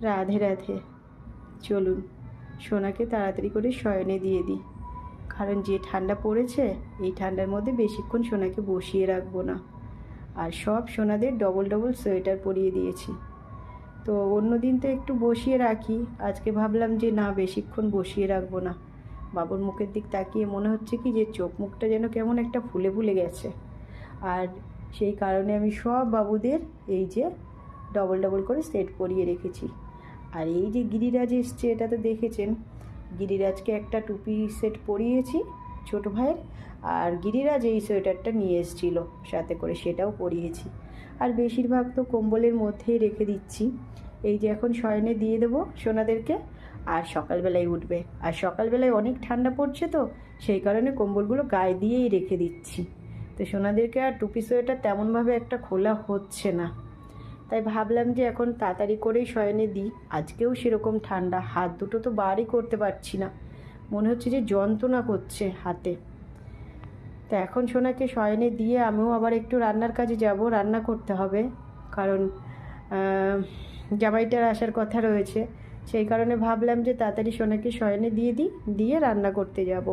রাধে রাধে। চলুন সোনাকে তাড়াতাড়ি করে শয়নে দিয়ে দিই, কারণ যে ঠান্ডা পড়েছে এই ঠান্ডার মধ্যে বেশিক্ষণ সোনাকে বসিয়ে রাখবো না। আর সব সোনাদের ডবল ডবল সোয়েটার পরিয়ে দিয়েছি। তো অন্য দিন তো একটু বসিয়ে রাখি, আজকে ভাবলাম যে না, বেশিক্ষণ বসিয়ে রাখবো না। বাবুর মুখের দিক তাকিয়ে মনে হচ্ছে কি যে চোখ মুখটা যেন কেমন একটা ফুলে ফুলে গেছে। আর সেই কারণে আমি সব বাবুদের এই যে ডবল ডবল করে সেট পরিয়ে রেখেছি। আর এই যে গিরিরাজ এসছে, এটা তো দেখেছেন, গিরিরাজকে একটা টুপি সেট পরিয়েছি ছোটো ভাইয়ের, আর গিরিরাজ এই সোয়েটারটা নিয়ে এসেছিল সাথে করে, সেটাও পরিয়েছি। আর বেশিরভাগ তো কম্বলের মধ্যেই রেখে দিচ্ছি। এই যে এখন শয়নে দিয়ে দেবো সোনাদেরকে, আর সকালবেলায় উঠবে। আর সকালবেলায় অনেক ঠান্ডা পড়ছে তো সেই কারণে কম্বলগুলো গায়ে দিয়েই রেখে দিচ্ছি। তো সোনাদেরকে আর টুপি সোয়েটার তেমনভাবে একটা খোলা হচ্ছে না, তাই ভাবলাম যে এখন তাড়াতাড়ি করেই শয়নে দিই। আজকেও সেরকম ঠান্ডা, হাত দুটো তো বারই করতে পারছি না, মনে হচ্ছে যে যন্ত্রণা করছে হাতে। তো এখন সোনাকে শয়নে দিয়ে আমিও আবার একটু রান্নার কাজে যাব, রান্না করতে হবে, কারণ জামাইটার আসার কথা রয়েছে। সেই কারণে ভাবলাম যে তাড়াতাড়ি সোনাকে শয়নে দিয়ে দিই, দিয়ে রান্না করতে যাব।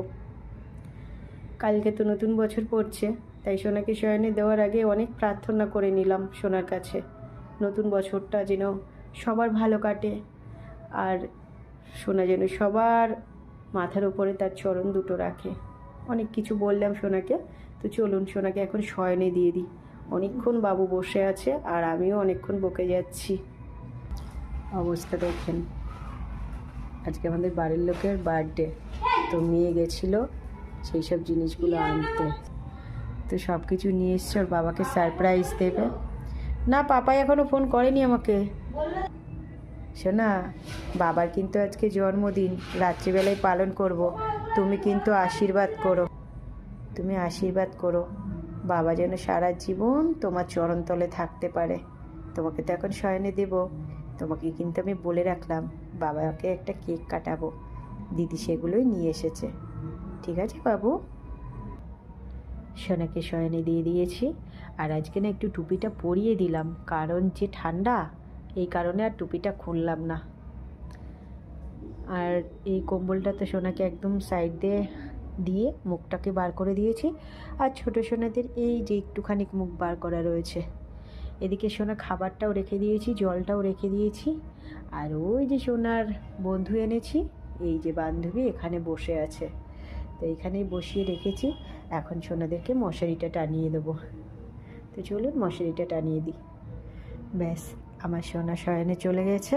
কালকে তো নতুন বছর পড়ছে, তাই সোনাকে শয়নে দেওয়ার আগে অনেক প্রার্থনা করে নিলাম সোনার কাছে, নতুন বছরটা যেন সবার ভালো কাটে, আর সোনা যেন সবার মাথার উপরে তার চরণ দুটো রাখে। অনেক কিছু বললাম সোনাকে। তো চলুন সোনাকে এখন শয়নে দিয়ে দিই। অনেকক্ষণ বাবু বসে আছে আর আমিও অনেকক্ষণ বকে যাচ্ছি। অবস্থা দেখেন, আজকে আমাদের বাড়ির লোকের বার্থডে, তো মেয়ে গেছিলো সেই সব জিনিসগুলো আনতে। তো সব কিছু নিয়ে এসছে, ওর বাবাকে সারপ্রাইজ দেবে। না, পাপাই এখনও ফোন করেনি আমাকে। শোনা, বাবার কিন্তু আজকে জন্মদিন, রাত্রিবেলায় পালন করব, তুমি কিন্তু আশীর্বাদ করো। তুমি আশীর্বাদ করো বাবা যেন সারা জীবন তোমার চরণতলে থাকতে পারে। তোমাকে তো এখন শয়নে দেব, তোমাকে কিন্তু আমি বলে রাখলাম বাবাকে একটা কেক কাটাবো, দিদি সেগুলোই নিয়ে এসেছে। ঠিক আছে বাবু? সোনাকে শয়নে দিয়ে দিয়েছি। আর আজকে না একটু টুপিটা পরিয়ে দিলাম, কারণ যে ঠান্ডা, এই কারণে আর টুপিটা খুললাম না। আর এই কম্বলটা তো সোনাকে একদম সাইড দিয়ে মুখটাকে বার করে দিয়েছি। আর ছোটো সোনাদের এই যে একটুখানি মুখ বার করা রয়েছে। এদিকে সোনা খাবারটাও রেখে দিয়েছি, জলটাও রেখে দিয়েছি। আর ওই যে সোনার বন্ধু এনেছি, এই যে বান্ধবী এখানে বসে আছে, তো এইখানেই বসিয়ে রেখেছি। এখন সোনাদেরকে মশারিটা টানিয়ে দেবো। তো চলুন মশারিটা টানিয়ে দিই। ব্যাস, আমার সোনা শয়নে চলে গেছে।